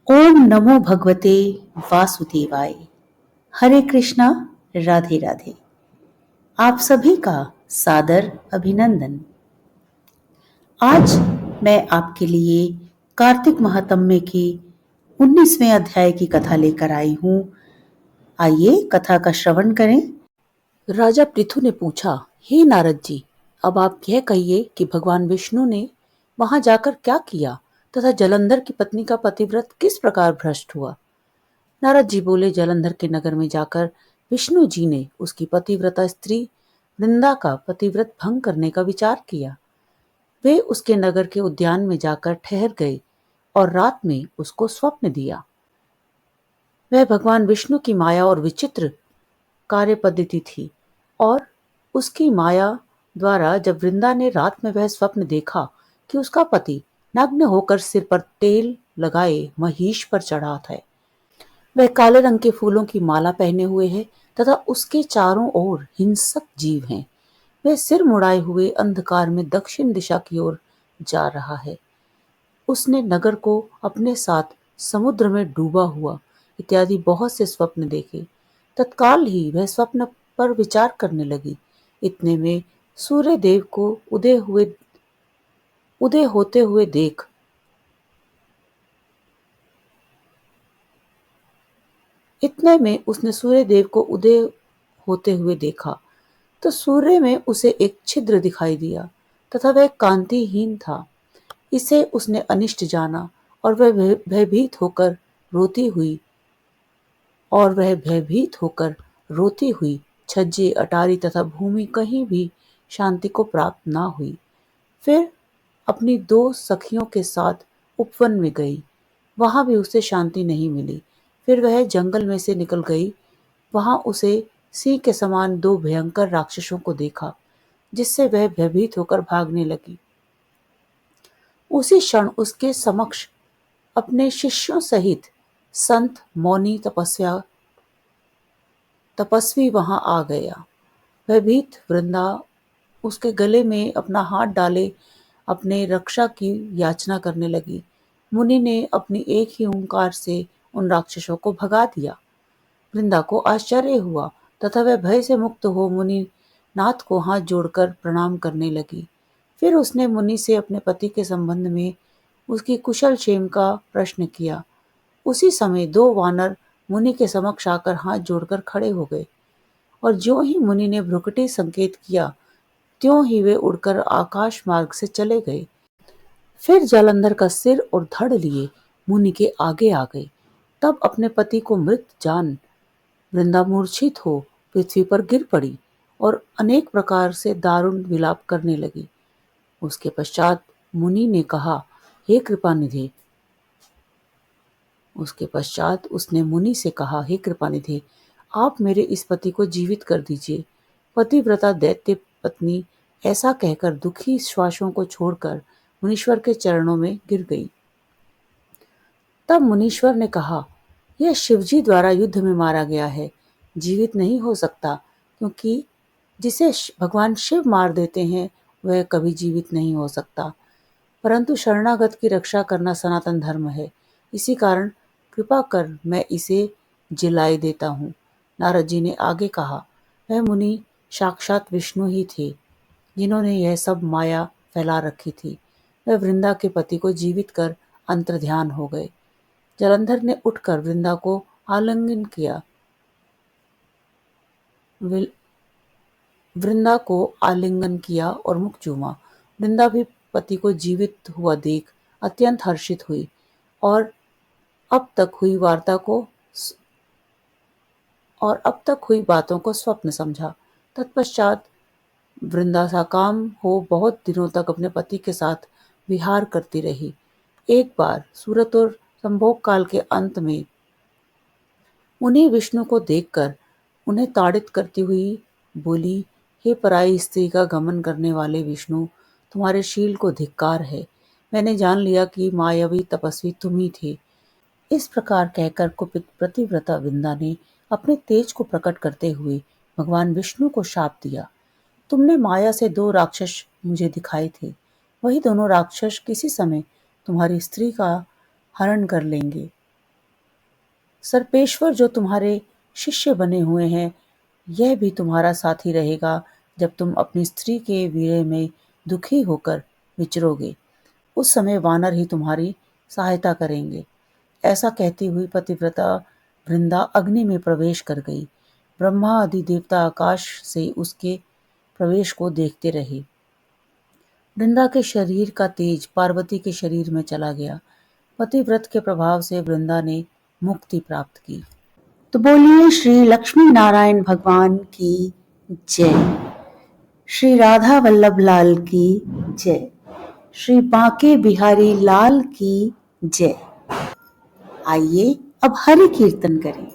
ओम नमो भगवते वासुदेवाय। हरे कृष्णा। राधे राधे। आप सभी का सादर अभिनंदन। आज मैं आपके लिए कार्तिक महात्म्य की 19वें अध्याय की कथा लेकर आई हूँ। आइए कथा का श्रवण करें। राजा पृथु ने पूछा, हे नारद जी, अब आप यह कहिए कि भगवान विष्णु ने वहां जाकर क्या किया तथा जलंधर की पत्नी का पतिव्रत किस प्रकार भ्रष्ट हुआ। नारद जी बोले, जलंधर के नगर में जाकर विष्णु जी ने उसकी पतिव्रता स्त्री वृंदा का पतिव्रत भंग करने का विचार किया। वे उसके नगर के उद्यान में जाकर ठहर गए और रात में उसको स्वप्न दिया। वह भगवान विष्णु की माया और विचित्र कार्य पद्धति थी और उसकी माया द्वारा जब वृंदा ने रात में वह स्वप्न देखा कि उसका पति नग्न होकर सिर पर तेल लगाए महिष पर चढ़ा था। वह काले रंग के फूलों की माला पहने हुए है तथा उसके चारों ओर हिंसक जीव हैं। वह सिर मुड़ाए हुए अंधकार में दक्षिण दिशा की ओर जा रहा है। उसने नगर को अपने साथ समुद्र में डूबा हुआ इत्यादि बहुत से स्वप्न देखे। तत्काल ही वह स्वप्न पर विचार करने लगी। इतने में सूर्य देव को उदय होते हुए देख इतने में उसने सूर्य देव को उदय होते हुए देखा तो सूर्य में उसे एक छिद्र दिखाई दिया तथा वह कांतिहीन था। इसे उसने अनिष्ट जाना और वह भयभीत होकर रोती हुई छज्जे अटारी तथा भूमि कहीं भी शांति को प्राप्त ना हुई। फिर अपनी दो सखियों के साथ उपवन में गई। वहां भी उसे शांति नहीं मिली। फिर वह जंगल में से निकल गई। वहां उसे सिंह के समान दो भयंकर राक्षसों को देखा, जिससे वह भयभीत होकर भागने लगी। उसी क्षण उसके समक्ष अपने शिष्यों सहित संत मौनी तपस्वी वहां आ गया। भयभीत वृंदा उसके गले में अपना हाथ डाले अपने रक्षा की याचना करने लगी। मुनि ने अपनी एक ही ओंकार से उन राक्षसों को भगा दिया। वृंदा को आश्चर्य हुआ तथा वह भय से मुक्त हो मुनि नाथ को हाथ जोड़कर प्रणाम करने लगी। फिर उसने मुनि से अपने पति के संबंध में उसकी कुशल क्षेम का प्रश्न किया। उसी समय दो वानर मुनि के समक्ष आकर हाथ जोड़कर खड़े हो गए और ज्यों ही मुनि ने भ्रुकुटी संकेत किया, त्यों ही वे उड़कर आकाश मार्ग से चले गए। फिर जालंधर का सिर और धड़ लिए मुनि के आगे आ गए। तब अपने पति को मृत जान वृंदा मूर्छित हो पृथ्वी पर गिर पड़ी और अनेक प्रकार से दारुण विलाप करने लगी। उसके पश्चात मुनि ने कहा, हे कृपानिधि उसके पश्चात उसने मुनि से कहा, हे कृपानिधि, आप मेरे इस पति को जीवित कर दीजिए। पतिव्रता दैत्य पत्नी ऐसा कहकर दुखी श्वासों को छोड़कर मुनीश्वर के चरणों में गिर गई। तब मुनीश्वर ने कहा, यह शिवजी द्वारा युद्ध में मारा गया है, जीवित नहीं हो सकता, क्योंकि जिसे भगवान शिव मार देते हैं वह कभी जीवित नहीं हो सकता। परंतु शरणागत की रक्षा करना सनातन धर्म है। इसी कारण कृपा कर मैं इसे जिलाए देता हूँ। नारद जी ने आगे कहा, वह मुनि साक्षात विष्णु ही थे, जिन्होंने यह सब माया फैला रखी थी। वह वृंदा के पति को जीवित कर अंतर्ध्यान हो गए। जलंधर ने उठकर वृंदा को आलिंगन किया। वृंदा को आलिंगन किया और मुख चूमा। वृंदा भी पति को जीवित हुआ देख अत्यंत हर्षित हुई और अब तक हुई वार्ता को और अब तक हुई बातों को स्वप्न समझा। तत्पश्चात वृंदा साकाम हो बहुत दिनों तक अपने पति के साथ विहार करती रही। एक बार सूरत और संभोग काल के अंत में उन्हें विष्णु को देखकर उन्हें ताड़ित करती हुई बोली, हे पराई स्त्री का गमन करने वाले विष्णु, तुम्हारे शील को धिक्कार है। मैंने जान लिया कि मायावी तपस्वी तुम ही थे। इस प्रकार कहकर कुपित पतिव्रता वृंदा ने अपने तेज को प्रकट करते हुए भगवान विष्णु को शाप दिया। तुमने माया से दो राक्षस मुझे दिखाए थे, वही दोनों राक्षस किसी समय तुम्हारी स्त्री का हरण कर लेंगे। सर्पेश्वर जो तुम्हारे शिष्य बने हुए हैं, यह भी तुम्हारा साथी रहेगा जब तुम अपनी स्त्री के वीर्य में दुखी होकर विचरोगे। उस समय वानर ही तुम्हारी सहायता करेंगे। ऐसा कहती हुई पतिव्रता वृंदा अग्नि में प्रवेश कर गई। ब्रह्मा आदि देवता आकाश से उसके प्रवेश को देखते रहे। वृंदा के शरीर का तेज पार्वती के शरीर में चला गया। पतिव्रत के प्रभाव से वृंदा ने मुक्ति प्राप्त की। तो बोलिए श्री लक्ष्मी नारायण भगवान की जय। श्री राधा वल्लभ लाल की जय। श्री बांके बिहारी लाल की जय। आइए अब हरि कीर्तन करें।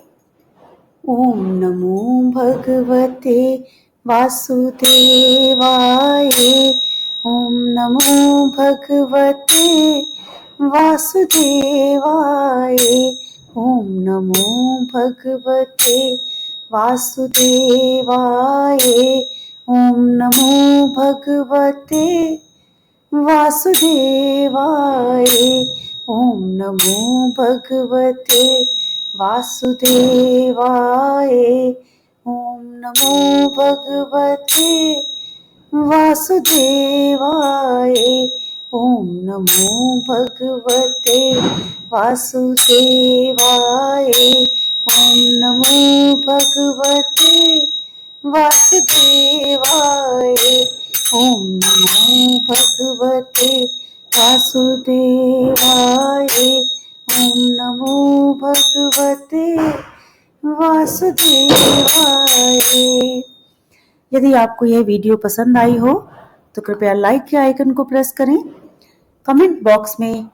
ओम नमो भगवते वासुदेवाय। ओम नमो भगवते वासुदेवाय। ओम नमो भगवते वासुदेवाय। ओम नमो भगवते वासुदेवाय। ओम नमो भगवते वासुदेवाय। ओम नमो भगवते वासुदेवाय। ओम नमो भगवते वासुदेवाय। ओम नमो भगवते वासुदेवाय। ओम नमो भगवते वासुदेवाय। ओम नमो भगवते वासुदेवाय। यदि आपको यह वीडियो पसंद आई हो तो कृपया लाइक के आइकन को प्रेस करें। कमेंट बॉक्स में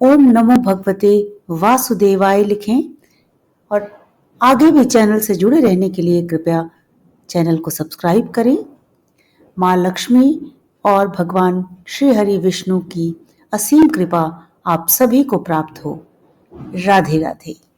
ओम नमो भगवते वासुदेवाय लिखें और आगे भी चैनल से जुड़े रहने के लिए कृपया चैनल को सब्सक्राइब करें। माँ लक्ष्मी और भगवान श्री हरि विष्णु की असीम कृपा आप सभी को प्राप्त हो। राधे राधे।